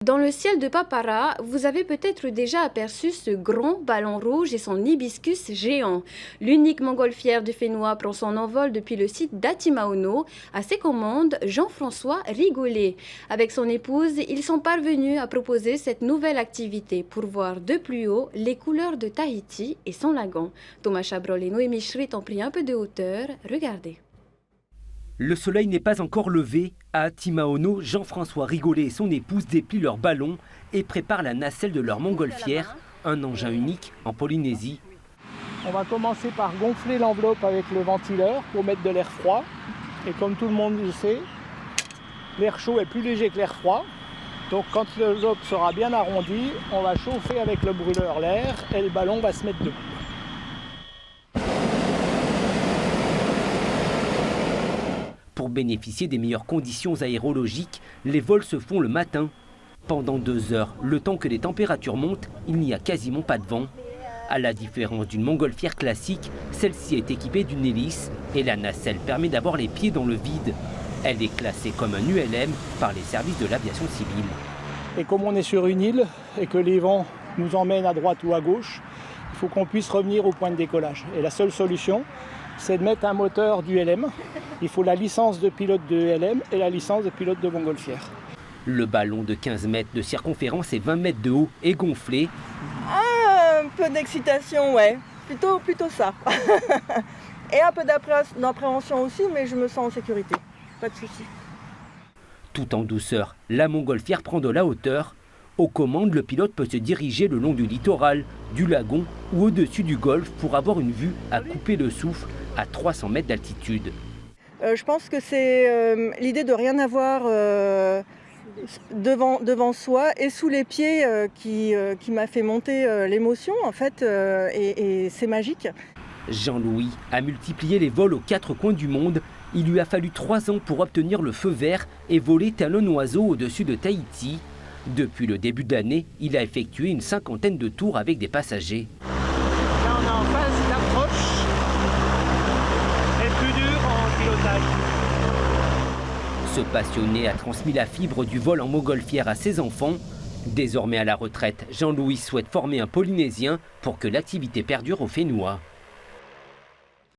Dans le ciel de Papara, vous avez peut-être déjà aperçu ce grand ballon rouge et son hibiscus géant. L'unique montgolfière du Fénois prend son envol depuis le site d'Atimaono. À ses commandes, Jean-François Rigolet. Avec son épouse, ils sont parvenus à proposer cette nouvelle activité pour voir de plus haut les couleurs de Tahiti et son lagon. Thomas Chabrol et Noémie Schritt ont pris un peu de hauteur. Regardez. Le soleil n'est pas encore levé. À Timaono, Jean-François Rigolet et son épouse déplient leur ballon et préparent la nacelle de leur montgolfière, un engin unique en Polynésie. On va commencer par gonfler l'enveloppe avec le ventileur pour mettre de l'air froid. Et comme tout le monde le sait, l'air chaud est plus léger que l'air froid. Donc quand l'enveloppe sera bien arrondie, on va chauffer avec le brûleur l'air et le ballon va se mettre debout. Pour bénéficier des meilleures conditions aérologiques, les vols se font le matin. Pendant 2 heures, le temps que les températures montent, il n'y a quasiment pas de vent. À la différence d'une montgolfière classique, celle-ci est équipée d'une hélice et la nacelle permet d'avoir les pieds dans le vide. Elle est classée comme un ULM par les services de l'aviation civile. Et comme on est sur une île et que les vents nous emmènent à droite ou à gauche, il faut qu'on puisse revenir au point de décollage. Et la seule solution, c'est de mettre un moteur d'ULM. Il faut la licence de pilote de ULM et la licence de pilote de montgolfière. Le ballon de 15 mètres de circonférence et 20 mètres de haut est gonflé. Un peu d'excitation, ouais. Plutôt ça. Et un peu d'appréhension aussi, mais je me sens en sécurité. Pas de souci. Tout en douceur, la montgolfière prend de la hauteur. Aux commandes, le pilote peut se diriger le long du littoral, du lagon ou au-dessus du golfe pour avoir une vue à couper le souffle à 300 mètres d'altitude. Je pense que c'est l'idée de rien avoir devant soi et sous les pieds qui m'a fait monter l'émotion en fait et c'est magique. Jean-Louis a multiplié les vols aux 4 coins du monde. Il lui a fallu 3 ans pour obtenir le feu vert et voler tel un oiseau au-dessus de Tahiti. Depuis le début de l'année, il a effectué une 50aine de tours avec des passagers. Là, on est en phase d'approche et plus dur en pilotage. Ce passionné a transmis la fibre du vol en montgolfière à ses enfants. Désormais à la retraite, Jean-Louis souhaite former un Polynésien pour que l'activité perdure au Fénois.